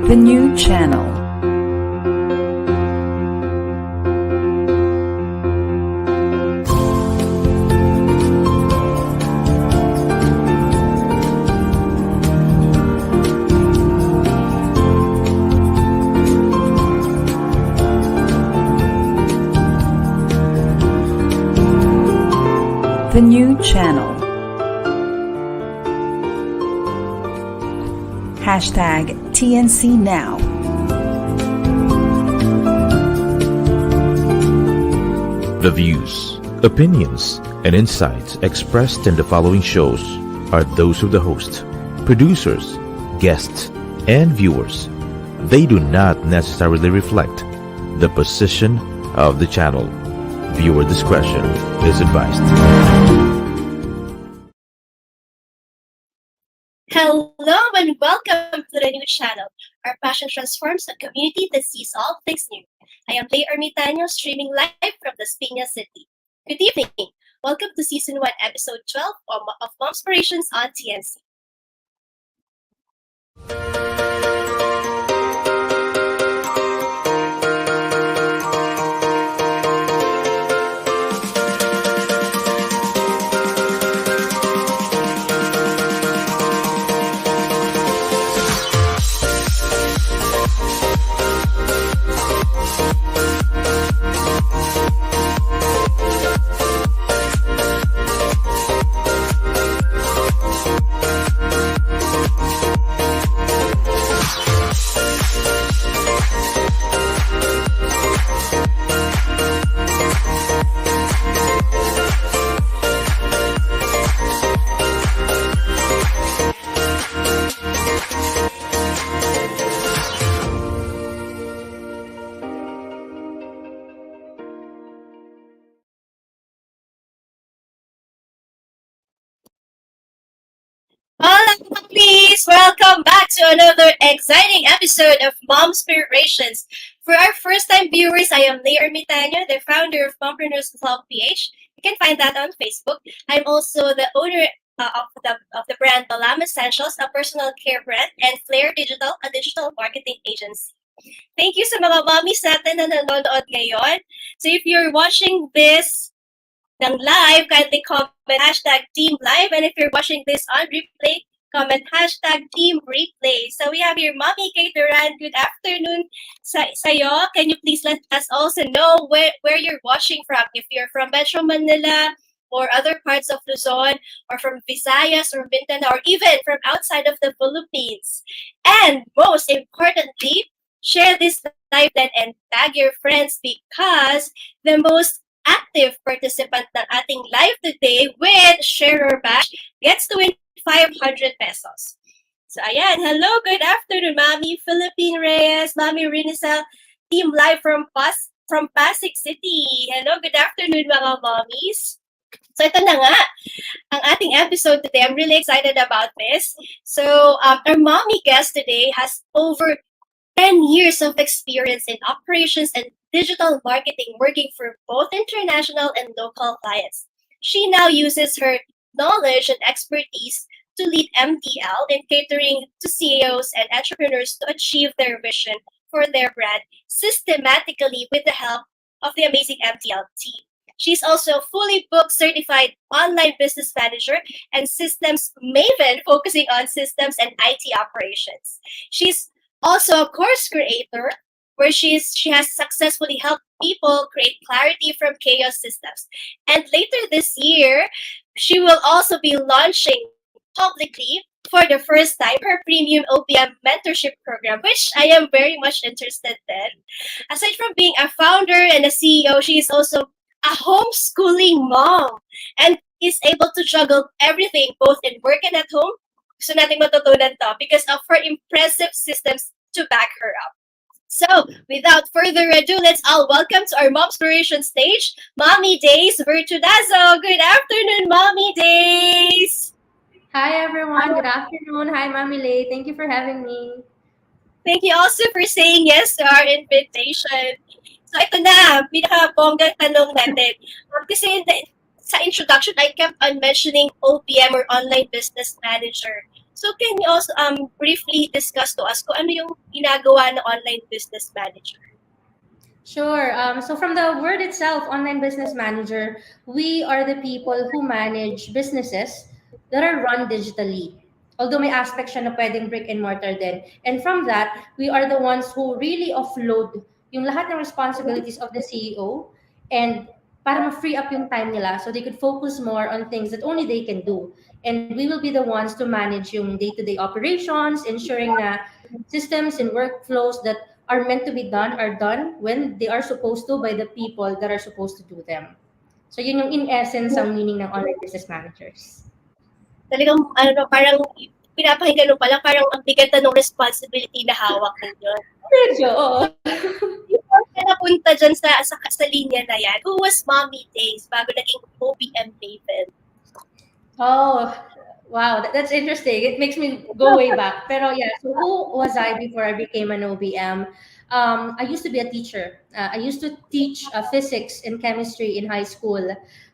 The new channel. The new channel. Hashtag TNC Now. The views, opinions, and insights expressed in the following shows are those of the host, producers, guests, and viewers. They do not necessarily reflect the position of the channel. Viewer discretion is advised. Hello and welcome to the new channel. Our passion transforms a community that sees all things new. I am Lei Ermitanio, streaming live from Las Piñas City. Good evening. Welcome to Season 1, Episode 12 of Momspirations on TNC. Hola, please! Welcome back to another exciting episode of Momspirations. For our first-time viewers, I am Lei Ermitanio, the founder of Mompreneurs Club PH. You can find that on Facebook. I'm also the owner of the brand Balam Essentials, a personal care brand, and Flair Digital, a digital marketing agency. Thank you sa mga mommies natin na nanonood ngayon. So if you're watching this ng live, kindly comment hashtag Team Live. And if you're watching this on replay, comment hashtag Team Replay. So we have here Mommy Cateran. Good afternoon sa'yo. Can you please let us also know where you're watching from? If you're from Metro Manila or other parts of Luzon, or from Visayas or Mindanao, or even from outside of the Philippines. And most importantly, share this live and tag your friends, because the most active participant ng ating live today with Sharer Bash gets to win 500 pesos. So ayan, hello, good afternoon, Mami Philippine Reyes, Mami Rinisel, Team Live from Pasig City. Hello, good afternoon, mga mommies. So ito na nga, ang ating episode today. I'm really excited about this. So our mommy guest today has over 10 years of experience in operations and digital marketing, working for both international and local clients. She now uses her knowledge and expertise to lead MDL in catering to CEOs and entrepreneurs to achieve their vision for their brand systematically with the help of the amazing MDL team. She's also a fully booked certified online business manager and systems maven, focusing on systems and IT operations. She's also a course creator where she has successfully helped people create clarity from chaos systems. And later this year, she will also be launching publicly for the first time her Premium OBM Mentorship program, which I am very much interested in. Aside from being a founder and a CEO, she is also a homeschooling mom and is able to juggle everything both in work and at home. So nating matutunan to because of her impressive systems to back her up. So, without further ado, let's all welcome to our Momspiration stage, Mommy Daise Virtudazo. Good afternoon, Mommy Daise. Hi, everyone. Good afternoon. Hi, Mami Lei. Thank you for having me. Thank you also for saying yes to our invitation. So, ito na, pinaka-bonggang tanong natin. Kasi sa introduction, I kept on mentioning OBM or Online Business Manager. So can you also briefly discuss to us kung ano yung ginagawa ng online business manager? Sure. So from the word itself, online business manager, we are the people who manage businesses that are run digitally. Although may aspect siya na pwedeng brick and mortar din. And from that, we are the ones who really offload yung lahat ng responsibilities of the CEO and para ma-free up yung time nila so they could focus more on things that only they can do. And we will be the ones to manage yung day-to-day operations, ensuring na systems and workflows that are meant to be done are done when they are supposed to by the people that are supposed to do them. So yun yung in essence ang meaning ng online business managers. Talagang parang pinapakinggan mo pala parang ang bigat na ng responsibility na hawak ninyo. Medyo, oo. Before ka napunta dyan sa linya na yan, who was Mommy Daise bago naging OBM Maven? Oh, wow, that's interesting. It makes me go way back. Pero yeah, so who was I before I became an OBM? I used to be a teacher. I used to teach physics and chemistry in high school.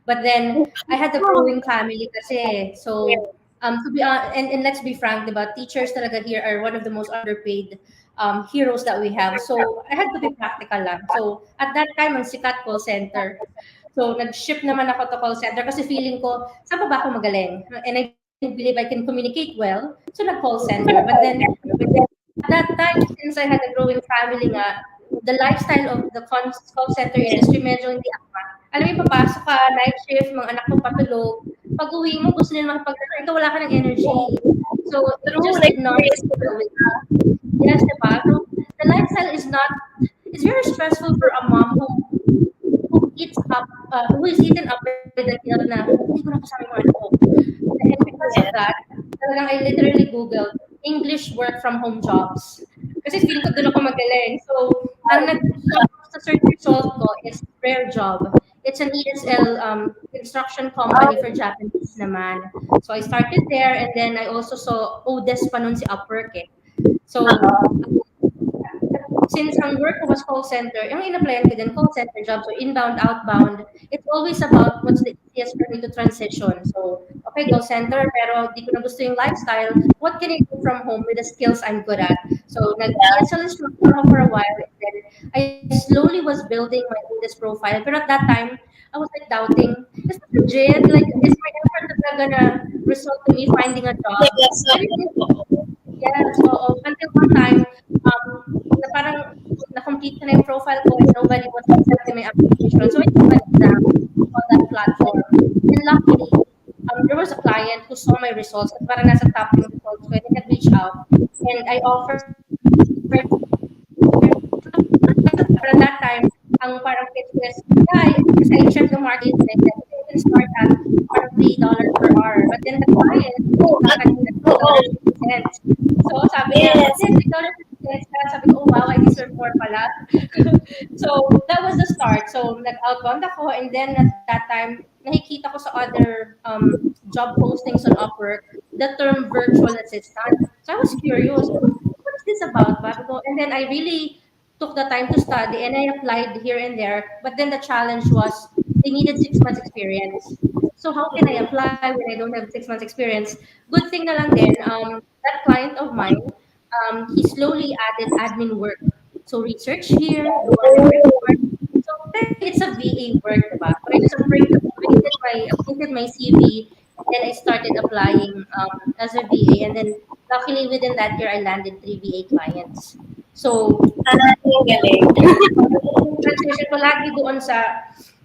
But then I had a growing family kasi. So to be and let's be frank, diba, teachers talaga here are one of the most underpaid heroes that we have. So I had to be practical lang. So at that time, ang sikat call center. So, nag-ship naman ako to call center kasi feeling ko, saan pa ba ako magaling? And I believe I can communicate well. So, nag-call center. But then, at that time, since I had a growing family nga, the lifestyle of the call center industry, medyo hindi ako. Alam mo, papasok ka, night shift, mga anak mo patulog. Pag uwi mo, gusto nila makipaglaro, ikaw wala ka ng energy. So, it just did not deal with that. Yes, diba? So, the lifestyle is not, it's very stressful for a mom who eats up, who is eaten up with the guilt na hindi ko na kasama yung anak ko. And because of that, talagang I literally Googled English work from home jobs. Kasi feeling ko doon ako magaling. So, ang sa search result ko is Rare Job. It's an ESL construction company for Japanese naman. So, I started there and then I also saw Odes pa nun si Upwork eh. So, since ang work ko was call center, yung in-applyan ko din, call center job, so inbound, outbound, it's always about what's the easiest for me to transition. So, okay, call center, pero di ko na gusto yung lifestyle. What can I do from home with the skills I'm good at? So, nag-ESL instructor ako for a while, and then I slowly was building my Otis profile. Pero at that time, I was like doubting, is this legit? Like, is my effort gonna result to me finding a job? Yes, so until one time, na parang na-complete ko na yung profile ko and nobody was accepting my application. So I took an exam on that platform. And luckily, there was a client who saw my results at parang nasa top yung results ko and he had reached out. And I offered, but at that time, ang parang pitch is, yeah, kasi I checked the market and I said, you can start at parang $3 per hour. But then the client, $3.50. So sabi niya, $3.50. Sabi ko, oh wow, I deserve more pala. So that was the start. So nag-outbound ako and then at that time, nakikita ko sa other job postings on Upwork, the term virtual assistant. So I was curious, what is this about? And then I really took the time to study and I applied here and there. But then the challenge was they needed 6 months experience. So how can I apply when I don't have 6 months experience? Good thing na lang din, that client of mine, he slowly added admin work. So research here, do other report. So it's a VA work, diba? So I just updated my CV and then I started applying as a VA. And then luckily within that year, I landed 3 VA clients. So, transition ko lagi doon sa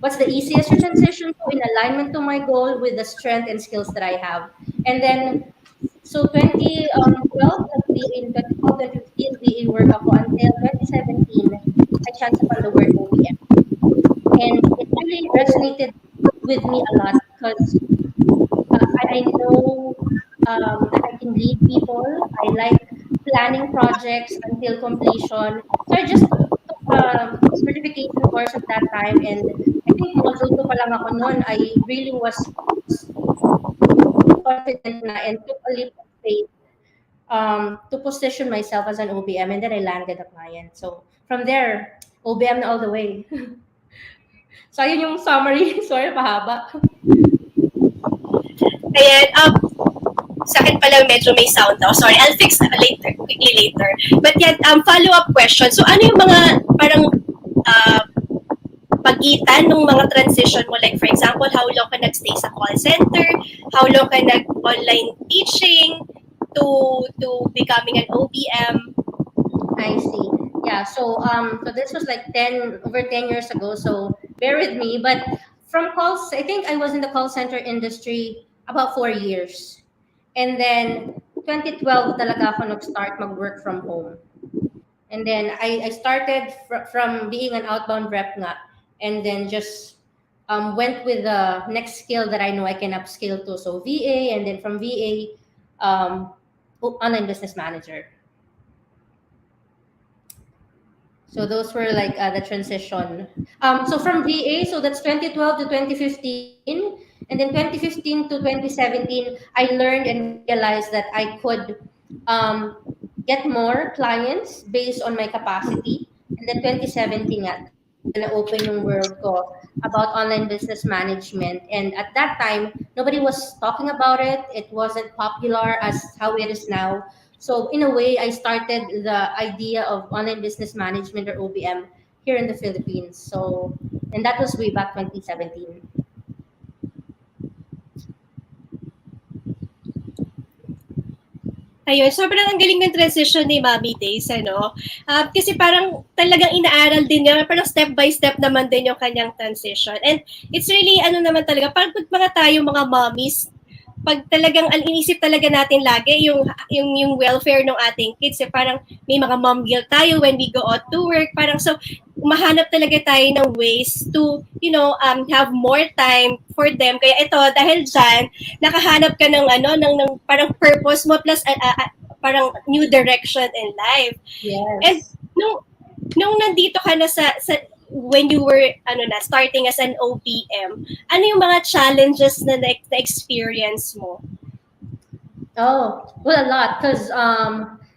what's the easiest to transition to in alignment to my goal with the strength and skills that I have. And then, so 2012, in 2015, VA work ako until 2017, I chanced upon the word OBM. And it really resonated with me a lot because I know that I can lead people. I like planning projects until completion. So I just took a certification course at that time and I think module 2 pa lang ako noon. I really was confident na and took a leap of faith to position myself as an OBM and then I landed a client. So from there, OBM na all the way. So ayun yung summary. Sorry, pahaba. Ayan, Sa akin pala medyo may sound daw. Sorry, I'll fix that quickly later. But yet, follow-up question. So, ano yung mga parang pagitan ng mga transition mo? Like, for example, how long ka nagstay sa call center? How long ka nag-online teaching to becoming an OBM? I see. Yeah. So this was like over 10 years ago. So bear with me. But from calls, I think I was in the call center industry about 4 years, and then 2012 talaga ako nag-start mag-work from home. And then I started from being an outbound rep nga, and then just went with the next skill that I know I can upskill to. So VA, and then from VA, online business manager. So those were like the transition. So from VA, so that's 2012 to 2015. And then 2015 to 2017, I learned and realized that I could get more clients based on my capacity. And then 2017, na open yung world ko about online business management. And at that time, nobody was talking about it. It wasn't popular as how it is now. So in a way, I started the idea of online business management, or OBM, here in the Philippines. So, and that was way back 2017. Ayun, sobrang ang galing ng transition ni Mami Daise, ano? Kasi parang talagang inaaral din niya, parang step by step naman din yung kanyang transition. And it's really, ano naman talaga, pag mga tayo, mga mommies, pag talagang inisip talaga natin lagi yung welfare ng ating kids, parang may mga mom guilt tayo when we go out to work, parang so mahanap talaga tayo ng ways to have more time for them. Kaya ito, dahil dyan nakahanap ka ng ng parang purpose mo, plus parang new direction in life. Yes. And nung nandito ka na sa when you were starting as an OPM, ano yung mga challenges na na-experience mo? Oh, well, a lot, because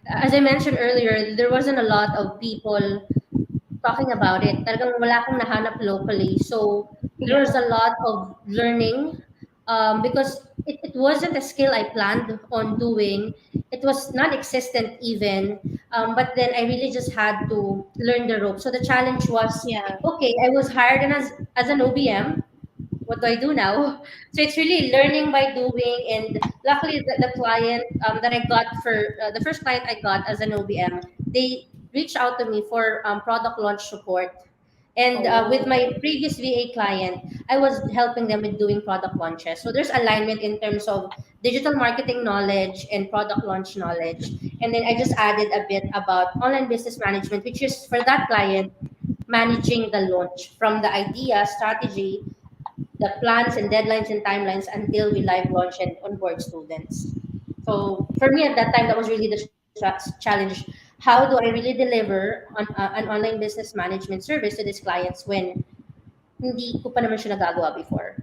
as I mentioned earlier, there wasn't a lot of people talking about it. Talagang wala akong nahanap locally. So there was a lot of learning because it wasn't a skill I planned on doing. It was non-existent even. But then I really just had to learn the ropes. So the challenge was, okay, I was hired as an OBM. What do I do now? So it's really learning by doing. And luckily, the client that I got for the first client I got as an OBM, they reached out to me for product launch support. And with my previous VA client, I was helping them with doing product launches. So there's alignment in terms of digital marketing knowledge and product launch knowledge. And then I just added a bit about online business management, which is for that client, managing the launch from the idea, strategy, the plans and deadlines and timelines until we live launch and onboard students. So for me at that time, that was really the challenge. How do I really deliver on an online business management service to these clients when hindi ko pa naman siya nagagawa before?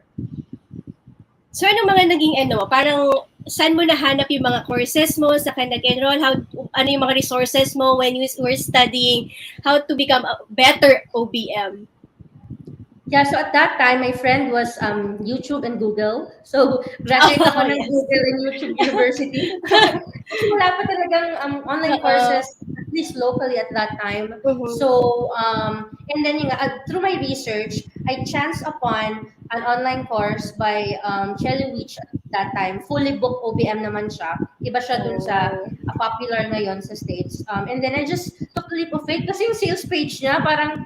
So ano mga naging parang saan mo nahanap yung mga courses mo, sa nag-enroll, ano yung mga resources mo when you were studying how to become a better OBM? Yeah, so at that time, my friend was YouTube and Google. So, graduate ako ng Google and YouTube University. Kasi wala pa talagang online courses, at least locally at that time. So, and then through my research, I chanced upon an online course by Chelly Wich at that time. Fully booked OBM naman siya. Iba siya dun sa popular ngayon sa States. And then I just took the leap of faith kasi yung sales page niya, parang,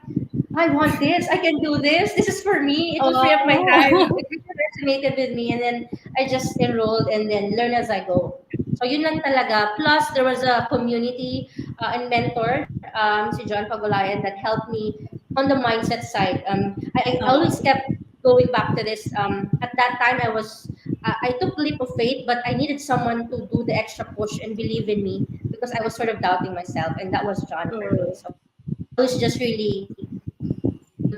I want this. I can do this. This is for me. It will free up my time. It really resonated with me. And then I just enrolled and then learn as I go. So yun lang talaga. Plus, there was a community and mentor, si John Pagulayan, that helped me on the mindset side. I always kept going back to this. At that time, I took a leap of faith, but I needed someone to do the extra push and believe in me because I was sort of doubting myself. And that was John for me. So I was just really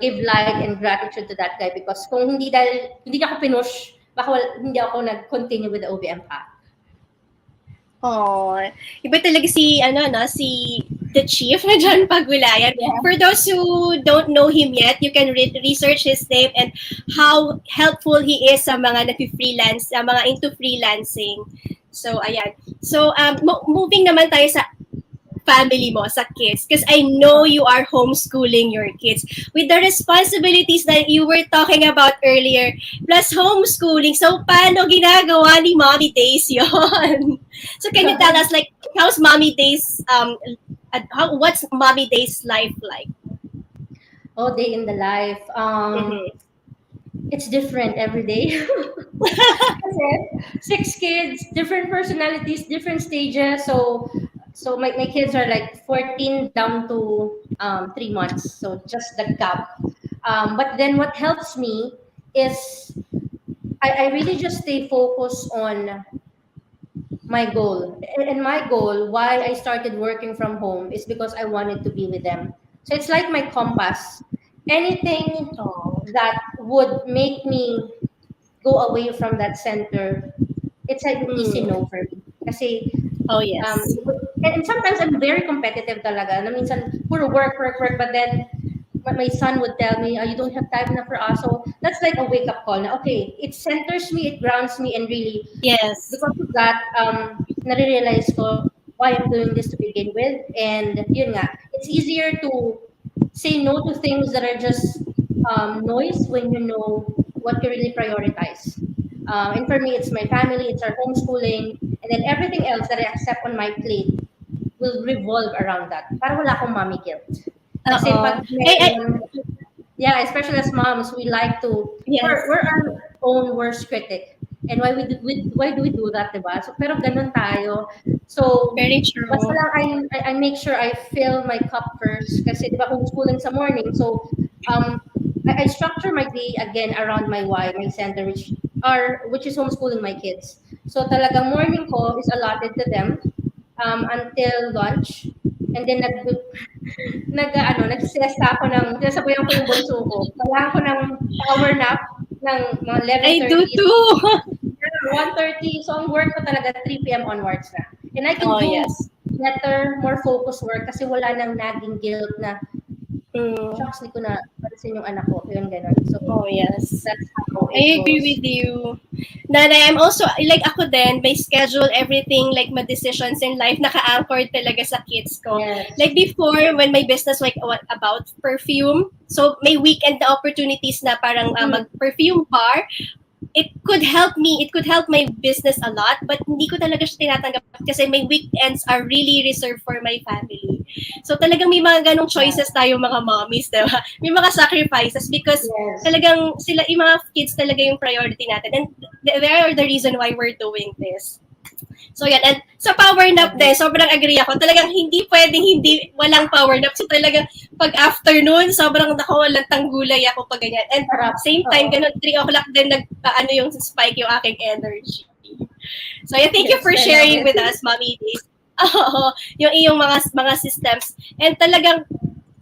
give light and gratitude to that guy because kung hindi niya ako pinush, baka hindi ako nag-continue with the OBM path. Oh, iba talaga si the chief na John Pagulayan. Yeah. For those who don't know him yet, you can research his name and how helpful he is sa mga nag-freelance, sa mga into freelancing. So, ayan. So, moving naman tayo sa family mo, sa kids. Because I know you are homeschooling your kids with the responsibilities that you were talking about earlier, plus homeschooling. So, paano ginagawa ni Mommy Days yon? So, can you tell us, like, how's Mommy Days, what's Mommy Days life like? Oh, day in the life. Mm-hmm. It's different every day. Kasi 6 kids, different personalities, different stages. So my kids are like 14 down to 3 months. So just the gap. But then what helps me is I really just stay focused on my goal. And my goal, why I started working from home, is because I wanted to be with them. So it's like my compass. Anything Oh. that would make me go away from that center, it's an easy Mm. no for me. Kasi, Oh, um, yes. and sometimes I'm very competitive talaga. Na minsan, puro work, work, work. But then, my son would tell me, you don't have time na for us. So, that's like a wake-up call na, okay, it centers me, it grounds me, and really, Yes. because of that, nare-realize ko why I'm doing this to begin with. And yun nga, it's easier to say no to things that are just noise when you know what you really prioritize. And for me, it's my family, it's our homeschooling, and then everything else that I accept on my plate will revolve around that. Para wala akong mommy guilt. Kasi Oo. pag yeah, especially as moms, we like to, Yes. we're our own worst critic. And why do we do that, diba? So, pero ganun tayo. So, Very true. basta lang I make sure I fill my cup first kasi diba homeschooling sa morning. So, I structure my day again around my why, my center, which is homeschooling my kids. So, talagang morning ko is allotted to them until lunch. And then nagsisiesta ako sinasabayan ko yung bunso ko. Kailangan ko ng power nap ng mga I do 11:30. too. 1:30. So, ang work ko talaga 3 p.m. onwards na. And I can Oh, do yes. better, more focused work kasi wala nang nagging guilt na, Mm. shucks, di ko na pansin yung anak ko. Yun, ganun. So, Oh, yes. that's how I it agree goes. with you. Nanay, I'm also, like ako din, may schedule, everything, like my decisions in life, naka-anchored talaga sa kids ko. Yes. Like before, when my business, like about perfume, so may weekend na opportunities na parang mag-perfume bar, it could help my business a lot, but hindi ko talaga siya tinatanggap kasi my weekends are really reserved for my family. So talagang may mga ganong choices tayo mga mommies, diba? May mga sacrifices because Yes. talagang sila, yung mga kids talaga yung priority natin. And they are the reason why we're doing this. So yan, and sa power nap din, sobrang agree ako. Talagang hindi pwedeng hindi walang power nap. So talagang pag afternoon, sobrang nakawalan tanggulay ako pag ganyan. And same time, ganun, 3 o'clock din yung spike yung aking energy. So yeah, thank you for sharing with us, Mommy Days. Yung iyong mga systems. And talagang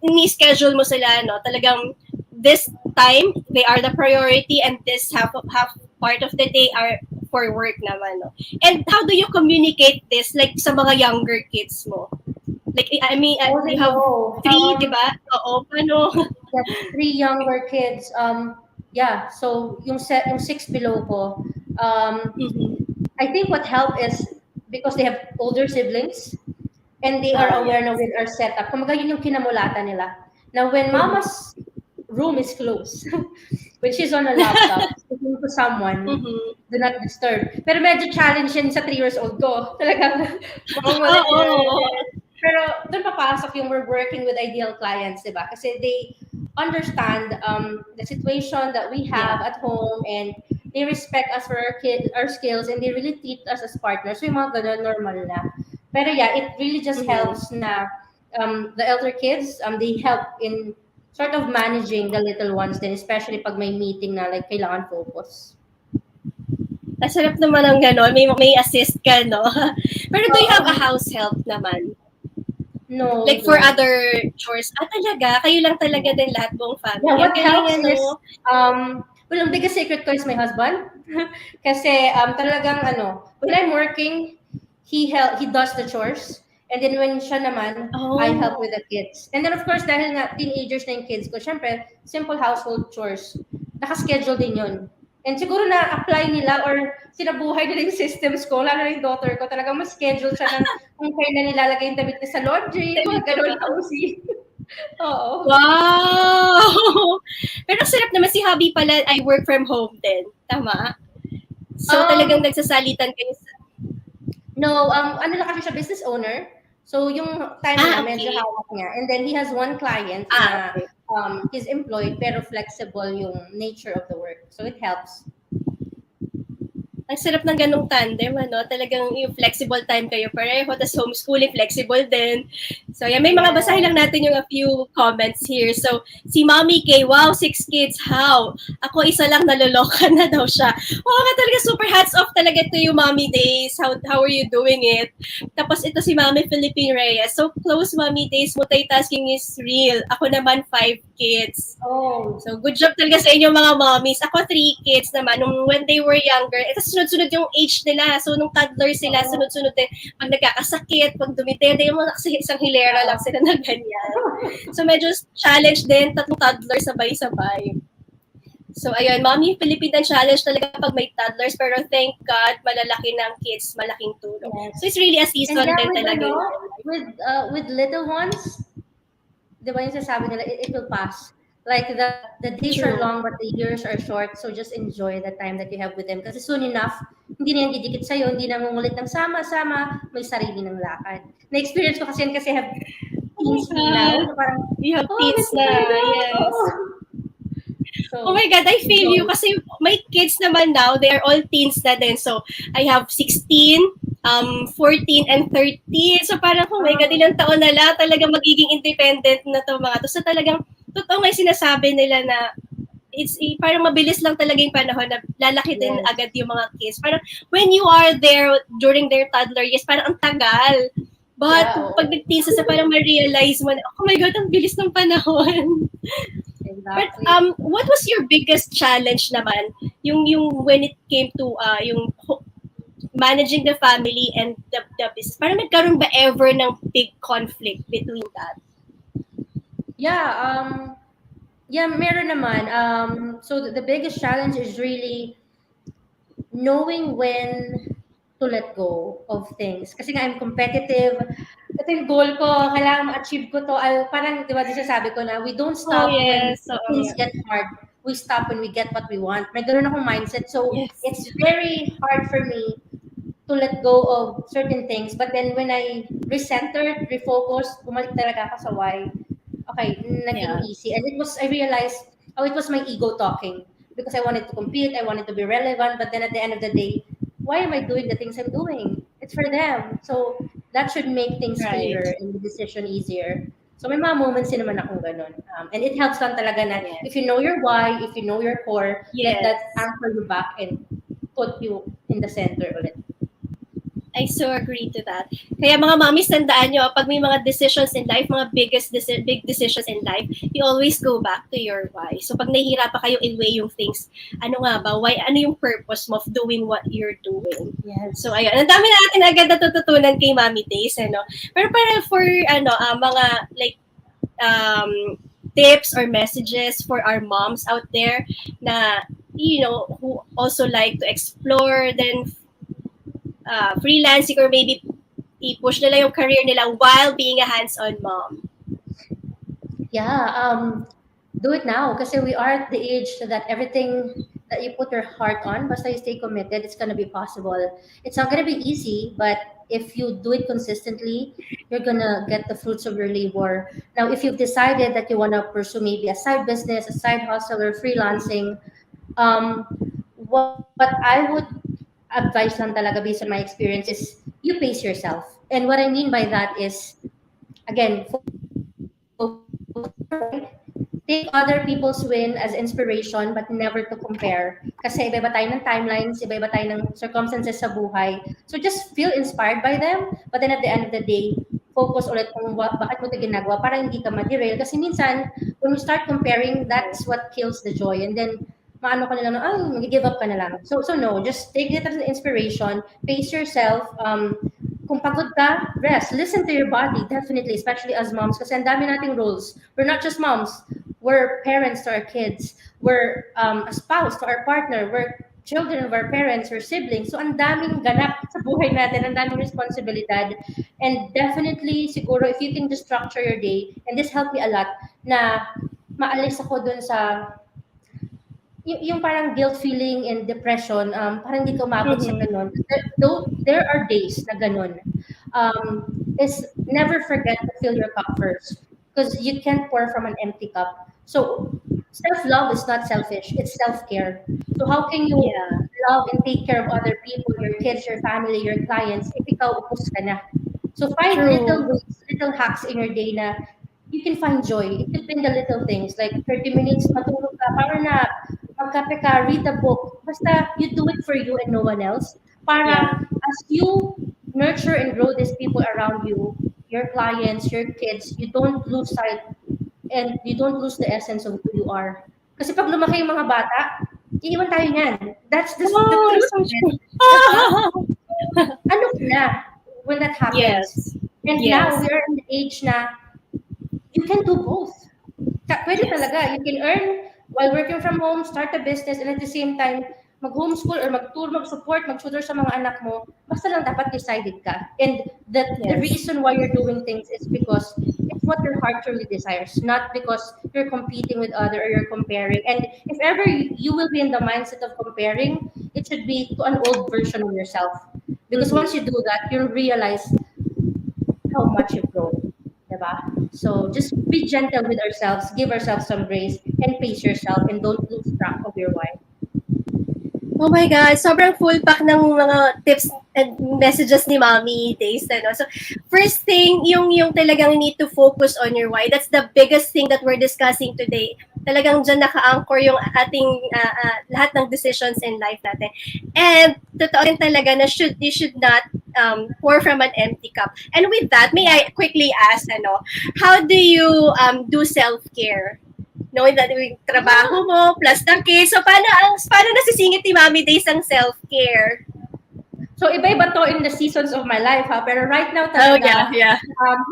ni-schedule mo sila, no? Talagang this time, they are the priority and this half part of the day are for work naman, no? And how do you communicate this, like, sa mga younger kids mo? Like, I mean, you have 3, di ba? Oo, paano? Yeah, 3 younger kids. Yeah, so yung 6 below ko, I think what helped is because they have older siblings and they are aware na with our setup. Kumaga yun yung kinamulatan nila. Now, when mama's room is closed, when she's on a laptop, speaking to someone, do not disturb. Pero medyo challenge yan sa 3 years old ko. Talagang, pero doon papasok yung we're working with ideal clients, diba? Kasi they understand the situation that we have at home and they respect us for our skills and they really treat us as partners. So yung mga ganun, normal na. Pero yeah, it really just helps na the elder kids, they help in sort of managing the little ones din, especially pag may meeting na like kailangan focus. Masarap naman ang gano'n. May assist ka, no? Pero do you have a house help naman? No. Like for other chores. Talaga? Kayo lang talaga din lahat buong family? Yeah, what helps is, well, ang biggest secret ko is my husband. Kasi talagang when I'm working, he does the chores. And then when siya naman, I help with the kids. And then of course, dahil nga teenagers na yung kids ko, syempre, simple household chores. Naka-schedule din yun. And siguro na-apply nila or sinabuhay nila yung systems ko, lalo na yung daughter ko. Talagang mas schedule siya ng kung kailan nilalagay yung damit niya sa laundry, mga ganun kausi. Oo. Wow! Pero ang sarap naman si hubby pala ay work from home din. Tama? So talagang nagsasalitan kayo sa... No, ano lang kasi siya, business owner. So yung time niya, medyo okay. hawak niya. And then he has one client na Okay. he's employed pero flexible yung nature of the work. So it helps. Ang sarap ng ganung tandem, ano? Talagang yung flexible time kayo pareho, tapos homeschooling, flexible din. So, yan, may mga basahin lang natin yung a few comments here. So, si Mommy K, wow, 6 kids, how? Ako isa lang, naloloka na daw siya. Oo nga talaga, super hats off talaga to yung Mommy Days. How are you doing it? Tapos ito si Mommy Philippine Reyes. So, close Mommy Days, multitasking is real. Ako naman, 5 kids. Oh. So, good job talaga sa inyo mga mommies. Ako, 3 kids naman. When they were younger, ito sunod-sunod yung age nila. So, nung toddler sila, sunod-sunod din. Pag nagkakasakit, pag dumitede, yung mga isang hilera lang sila na ganyan. So, medyo challenge din. 3 toddler sabay-sabay. So, ayun, Mommy Philippine challenge talaga pag may toddlers. Pero thank God, malalaki ng kids, malaking tulong. Yes. So, it's really a season din talaga. With little ones, di ba yung sasabi nila, it will pass. Like the days are long but the years are short, so just enjoy the time that you have with them. Kasi soon enough, hindi na yan didikit sa'yo, hindi na ngungulit ng sama-sama, may sarili ng lakad. Na-experience ko kasi yan kasi I have teens now. So parang, you have teens na, yes. So, oh my God, I feel you kasi my kids naman now, they are all teens na din. So, I have 16, 14, and 13. So, parang, oh my God, ilang taon na lang talaga magiging independent na to mga to. So, talagang, totoo nga sinasabi nila na parang mabilis lang talaga yung panahon na lalaki din agad yung mga kids. Parang, when you are there during their toddler years, parang ang tagal. But, pag nag-teens sa parang ma-realize mo na, oh my God, ang bilis ng panahon. Exactly. But what was your biggest challenge naman yung when it came to yung managing the family and the business? Parang nagkaroon ba ever ng big conflict between that? Yeah, meron naman. So the biggest challenge is really knowing when to let go of things. Kasi nga I'm competitive. Ito yung goal ko, kailangan ma-achieve ko to. Parang, di ba, sabi ko na, we don't stop when things get hard. We stop when we get what we want. May ganun akong mindset. So, it's very hard for me to let go of certain things. But then, when I recentered, refocused, bumalik talaga ako sa why, okay, naging easy. And I realized, it was my ego talking. Because I wanted to compete, I wanted to be relevant. But then at the end of the day, why am I doing the things I'm doing? It's for them. So, that should make things clearer and the decision easier. So, may mga moments din naman akong ganun. And it helps lang talaga na if you know your why, if you know your core, let that anchor you back and put you in the center ulit. I so agree to that. Kaya mga mommies, tandaan nyo, pag may mga decisions in life, mga big decisions in life, you always go back to your why. So pag nahihirapan kayo i-weigh yung things, ano nga ba, why, ano yung purpose mo of doing what you're doing? Yes. So ayun, ang dami natin agad natututunan kay Mommy Daise, ano? Pero para for, mga like, tips or messages for our moms out there na, who also like to explore, then freelancing or maybe i-push nila yung career nila while being a hands-on mom? Yeah, do it now kasi we are at the age that everything that you put your heart on, basta you stay committed, it's gonna be possible. It's not gonna be easy, but if you do it consistently, you're gonna get the fruits of your labor. Now, if you've decided that you wanna pursue maybe a side business, a side hustle, or freelancing, what I would advice lang talaga based on my experience is you pace yourself. And what I mean by that is, again, take other people's win as inspiration but never to compare. Kasi iba-iba tayo ng timelines, iba-iba tayo ng circumstances sa buhay. So just feel inspired by them, but then at the end of the day, focus ulit kung bakit mo ito ginagawa para hindi ka ma-derail. Kasi minsan, when you start comparing, that's what kills the joy. And then, maano ka na lang, mag-give up ka na lang. So no, just take it as an inspiration, pace yourself, kung pagod ka, rest, listen to your body, definitely, especially as moms, kasi ang dami nating roles. We're not just moms, we're parents to our kids, we're a spouse to our partner, we're children of our parents or siblings. So ang daming ganap sa buhay natin, ang daming responsibilidad. And definitely, siguro, if you can just structure your day, and this helped me a lot, na maalis ako dun sa yung parang guilt feeling and depression, parang hindi ka umabot sa Mhm. ganun. Though there are days na ganun. Is never forget to fill your cup first because you can't pour from an empty cup. So self-love is not selfish, it's self-care. So how can you Yeah. love and take care of other people, your kids, your family, your clients, if ikaw upos ka na? So find little True. ways, little hacks in your day na you can find joy. It could be in the little things, like 30 minutes matulog ka, power nap, magkape ka, read a book. Basta you do it for you and no one else. Yeah. Para as you nurture and grow these people around you, your clients, your kids, you don't lose sight and you don't lose the essence of who you are. Kasi pag lumaki yung mga bata, iiwan tayo niyan. That's the Oh, truth so of it. true. Diba? Ano ka na when that happens? Yes. And now Yes. we are in the age na you can do both. Pwede Yes. talaga. You can earn while working from home, start a business, and at the same time, mag-homeschool or mag-tour, mag-support, mag-tutor sa mga anak mo. Basta lang dapat decided ka. And the Yes. reason why you're doing things is because it's what your heart truly desires, not because you're competing with other or you're comparing. And if ever you will be in the mindset of comparing, it should be to an old version of yourself. Because once Mhm. you do that, you'll realize how much you've grown. Diba? So just be gentle with ourselves, give ourselves some grace, and pace yourself, and don't lose track of your why. Oh my God, sobrang full pack ng mga tips and messages ni Mommy Days. Ano? So, first thing, yung talagang need to focus on your why. That's the biggest thing that we're discussing today. Talagang dyan naka-anchor yung ating lahat ng decisions in life natin. And totoo din talaga na you should not pour from an empty cup. And with that, may I quickly ask, how do you do self-care? Knowing that yung trabaho mo, plus the kids. So, paano nasisingit ni Mommy Days ang self-care? So iba-iba to in the seasons of my life, ha? Pero right now Oh, talaga, yeah.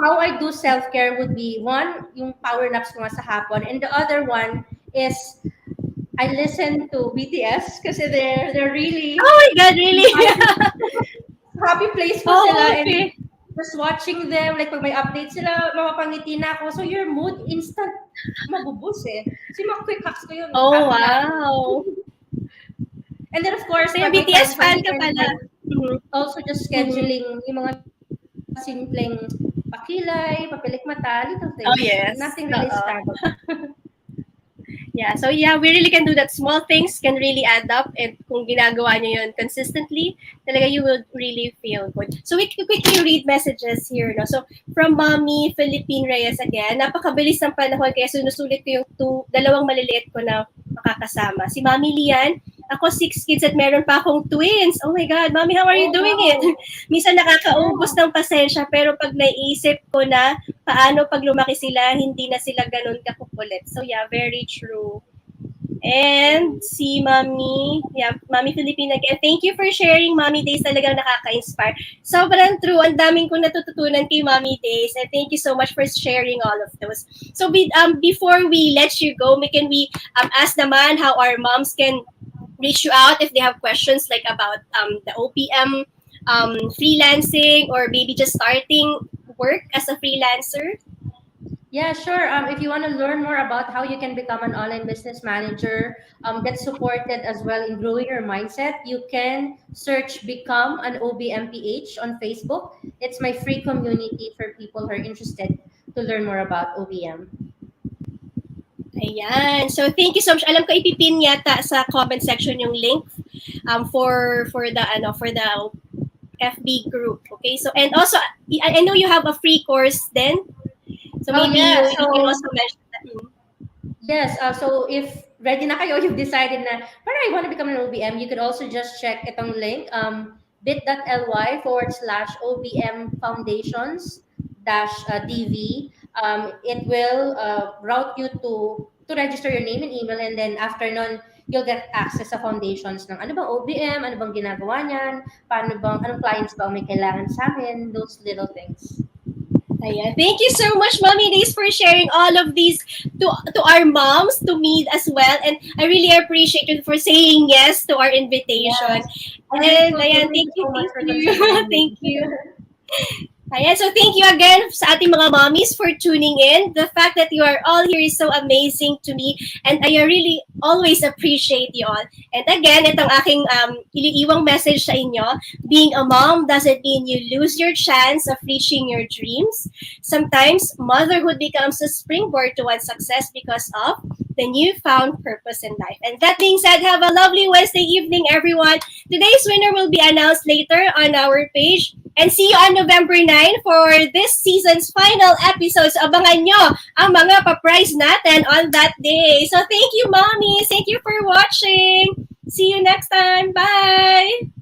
how I do self-care would be one, yung power naps ko nga sa hapon, and the other one is I listen to BTS kasi they're really Oh my God, really? happy place ko Oh, sila and okay. just watching them, like pag may update sila, mapapangiti na ako. So your mood instant mabubus eh. So yung mga quick hacks ko yun. Oh, Happy na. wow. And then of course, So, yung pag may BTS time for fan me, ka and pala. Mhm. also just scheduling yung mga simpleng pakilay, papilik mata, little Oh, things. yes. Nothing really Oo. extravagant. Yeah, so yeah, we really can do that. Small things can really add up, and kung ginagawa nyo yun consistently, talaga you will really feel good. So we can quickly read messages here. No? So from Mommy Philippine Reyes again, napakabilis ng panahon kaya sinusulit ko yung dalawang maliliit ko na makakasama. Si Mommy Lian, ako 6 kids at meron pa akong twins. Oh my God, Mommy, how are you Oh, doing wow. it? Minsan nakakaubos ng pasensya, pero pag naisip ko na paano pag lumaki sila, hindi na sila ganun kakukulit. So yeah, very true. And si Mommy Philippine again. Thank you for sharing, Mommy Days. Talagang nakaka-inspire. Sobrang true. Ang daming kong natututunan kay Mommy Days. And thank you so much for sharing all of those. So before we let you go, can we ask naman how our moms can reach you out if they have questions like about the OPM freelancing or maybe just starting work as a freelancer? Yeah, sure. If you want to learn more about how you can become an online business manager, get supported as well in growing your mindset, you can search Become an OBMPH on Facebook. It's my free community for people who are interested to learn more about OBM. Ayan. So thank you so much. Alam ko ipipin yata sa comment section yung link for the FB group. Okay? So and also I know you have a free course then. So maybe you can also mention that. Yes, so if ready na kayo, you've decided na parang I want to become an OBM, you could also just check itong link, bit.ly/OBM Foundations -DV. It will route you to register your name and email, and then after nun, you'll get access sa foundations ng ano bang OBM, ano bang ginagawa niyan, anong clients ba may kailangan sa amin, those little things. Ayan. Thank you so much, Mommy Days, for sharing all of these to our moms, to me as well. And I really appreciate you for saying yes to our invitation. Yes. I'm And grateful too. ayan, Thank thank you you, so much thank for you. considering Thank me. you. Ayan, so thank you again sa ating mga mommies for tuning in. The fact that you are all here is so amazing to me, and I really always appreciate you all. And again, itong aking iniiwang message sa inyo, being a mom doesn't mean you lose your chance of reaching your dreams. Sometimes, motherhood becomes a springboard to one's success because of the newfound purpose in life. And that being said, have a lovely Wednesday evening, everyone. Today's winner will be announced later on our page. And see you on November 9 for this season's final episodes. Abangan nyo ang mga pa-prize natin on that day. So thank you, mommies. Thank you for watching. See you next time. Bye!